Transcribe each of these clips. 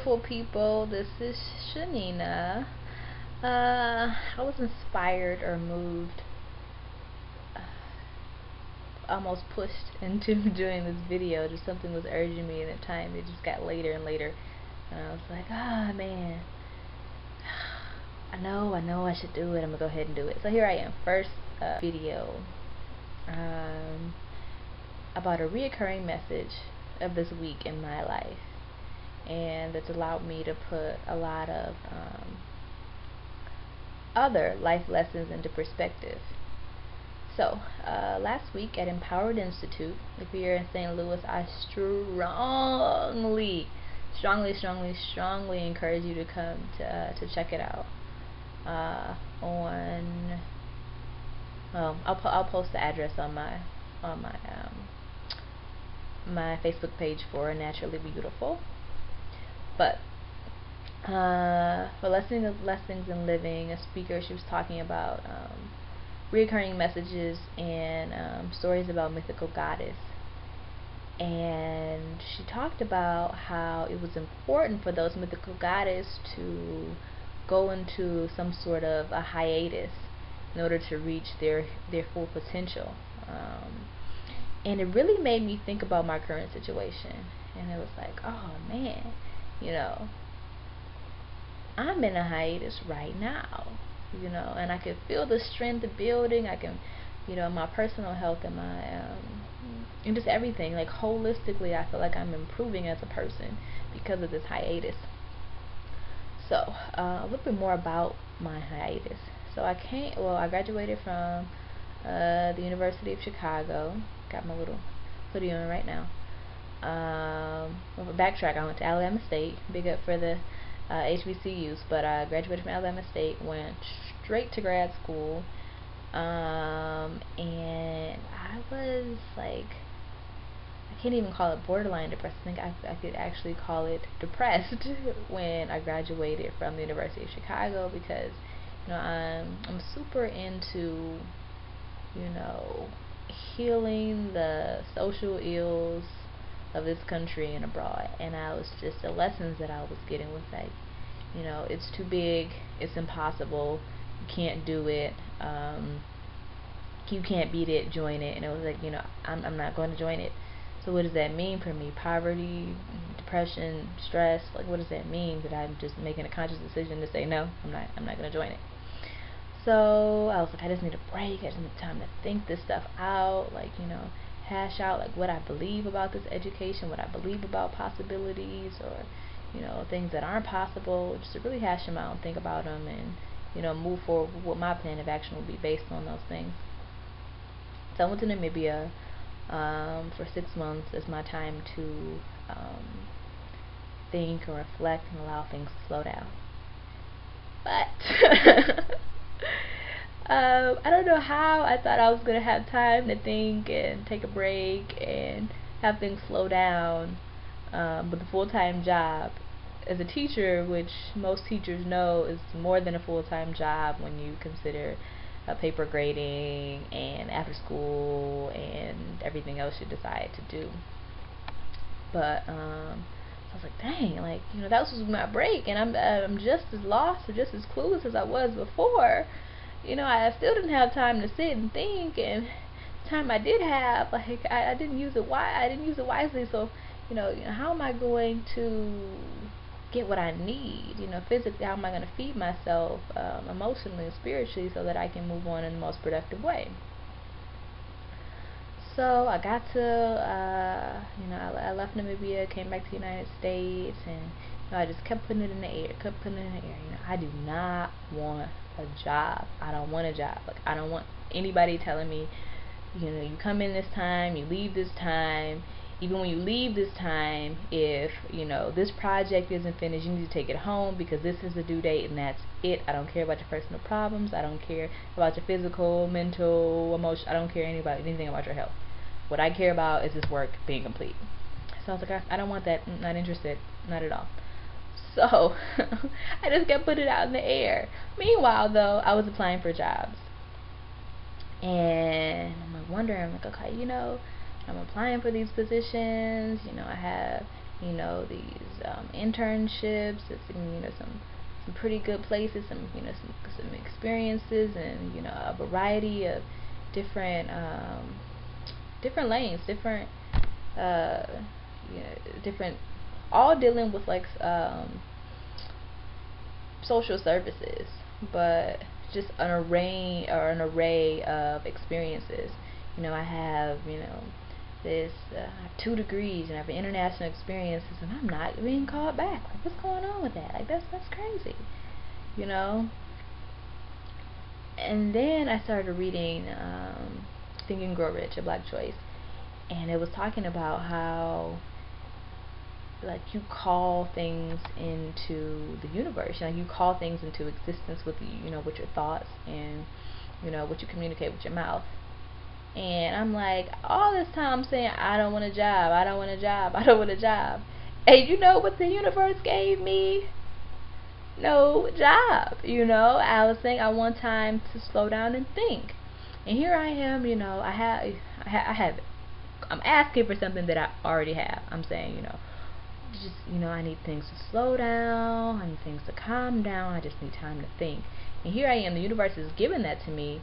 beautiful people. This is Shanina. I was inspired or moved, almost pushed into doing this video. Just something was urging me, and at time it just got later and later, and I was like, ah, man, I know I should do it. I'm gonna go ahead and do it. So here I am, first video about a reoccurring message of this week in my life, and it's allowed me to put a lot of other life lessons into perspective. So, last week at Empowered Institute, if you're in St. Louis, I strongly encourage you to come to check it out. I'll post the address on my my Facebook page for Naturally Beautiful. But for Lessons in Living, a speaker, she was talking about recurring messages and stories about mythical goddess. And she talked about how it was important for those mythical goddess to go into some sort of a hiatus in order to reach their full potential. And it really made me think about my current situation. And it was like, oh man, I'm in a hiatus right now, and I can feel the strength building. I can, my personal health and my and just everything, like holistically, I feel like I'm improving as a person because of this hiatus. So a little bit more about my hiatus. So I graduated from the University of Chicago. Got my little hoodie on right now. Backtrack, I went to Alabama State. Big up for the HBCUs, but I graduated from Alabama State, went straight to grad school, and I was like, I can't even call it borderline depressed. I think I could actually call it depressed when I graduated from the University of Chicago, because I'm super into healing the social ills of this country and abroad, and I was just, the lessons that I was getting was like, it's too big, it's impossible, you can't do it, you can't beat it, join it. And it was like, I'm not going to join it. So what does that mean for me? Poverty, depression, stress, like what does that mean? That I'm just making a conscious decision to say no, I'm not going to join it. So I was like, I just need a break. I just need time to think this stuff out, like, hash out like what I believe about this education, what I believe about possibilities, or things that aren't possible, just to really hash them out and think about them, and move forward with what my plan of action will be based on those things. So I went to Namibia for 6 months as my time to think and reflect and allow things to slow down. But I don't know how I thought I was going to have time to think and take a break and have things slow down with a full-time job as a teacher, which most teachers know is more than a full-time job when you consider paper grading and after school and everything else you decide to do. But I was like, dang, like, that was my break, and I'm just as lost or just as clueless as I was before. I still didn't have time to sit and think, and the time I did have, like, I didn't use it wisely. So, how am I going to get what I need? Physically, how am I going to feed myself, emotionally and spiritually, so that I can move on in the most productive way? So I got to, I left Namibia, came back to the United States, and I just kept putting it in the air, I do not want a job. I don't want a job. Like, I don't want anybody telling me, you come in this time, you leave this time. Even when you leave this time, if this project isn't finished, you need to take it home because this is the due date, and that's it. I don't care about your personal problems. I don't care about your physical, mental, emotional. I don't care anything about your health. What I care about is this work being complete. So I was like, I don't want that. Not interested. Not at all. So I just kept putting it out in the air. Meanwhile, though, I was applying for jobs, and I'm like wondering, I'm like, okay, I'm applying for these positions. I have these internships. It's some pretty good places, some experiences, and a variety of different different lanes, uh, different, all dealing with like social services, but just an array of experiences. I have this I have 2 degrees, and I have international experiences, and I'm not being called back. Like, what's going on with that? Like, that's crazy, you know. And then I started reading Think and Grow Rich, A Black Choice, and it was talking about how, like, you call things into the universe. You call things into existence with with your thoughts, and what you communicate with your mouth. And I'm like, all this time I'm saying, I don't want a job, I don't want a job, I don't want a job. And you know what the universe gave me? No job. I was saying I want time to slow down and think. And here I am, I'm asking for something that I already have. I'm saying, just I need things to slow down, I need things to calm down, I just need time to think. And here I am, the universe is giving that to me,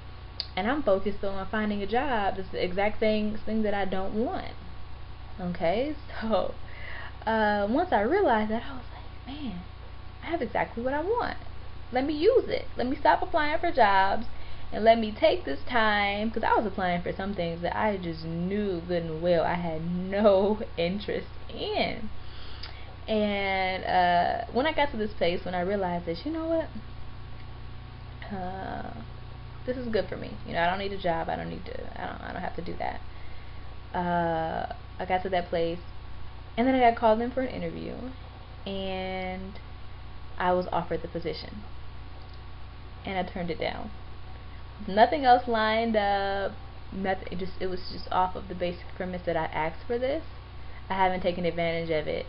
and I'm focused on finding a job. It's the exact thing that I don't want. Okay, so once I realized that, I was like, man, I have exactly what I want. Let me use it. Let me stop applying for jobs, and let me take this time, because I was applying for some things that I just knew good and well I had no interest in. And when I got to this place, when I realized that, what, this is good for me. I don't need a job. I don't have to do that. I got to that place, and then I got called in for an interview, and I was offered the position, and I turned it down. Nothing else lined up. Nothing. It was just off of the basic premise that I asked for this. I haven't taken advantage of it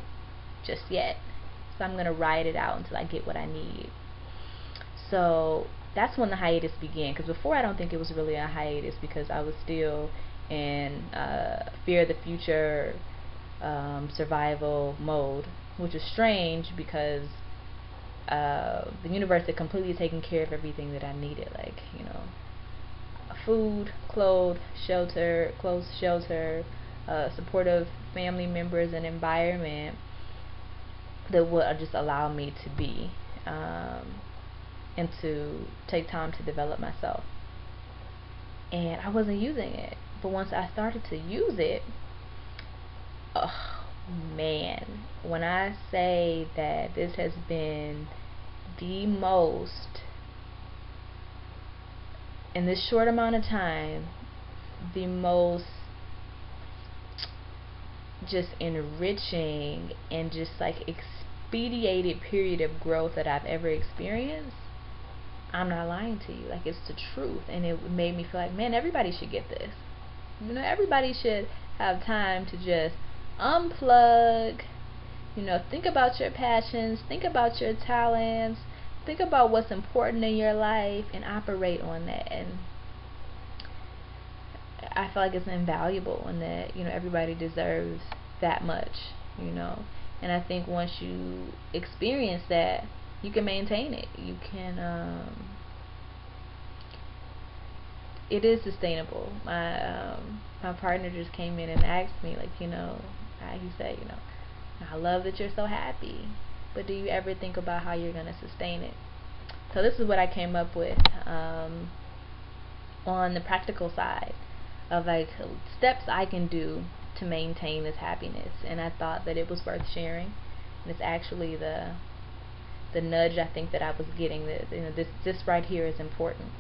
just yet, so I'm gonna ride it out until I get what I need. So that's when the hiatus began, because before I don't think it was really a hiatus, because I was still in fear of the future, survival mode, which is strange because the universe had completely taken care of everything that I needed, like food, clothes, shelter, supportive family members, and environment that would just allow me to be and to take time to develop myself. And I wasn't using it, but once I started to use it, oh man, when I say that this has been the most, in this short amount of time, the most just enriching and just like expedited period of growth that I've ever experienced, I'm not lying to you. Like, it's the truth. And it made me feel like, man, everybody should get this. Everybody should have time to just unplug, think about your passions, think about your talents, think about what's important in your life, and operate on that. And I feel like it's invaluable, and that everybody deserves that much, and I think once you experience that, you can maintain it. You can it is sustainable. My partner just came in and asked me, like, he said, I love that you're so happy, but do you ever think about how you're going to sustain it? So this is what I came up with on the practical side of like steps I can do to maintain this happiness, and I thought that it was worth sharing. And it's actually the nudge I think that I was getting, that this right here is important.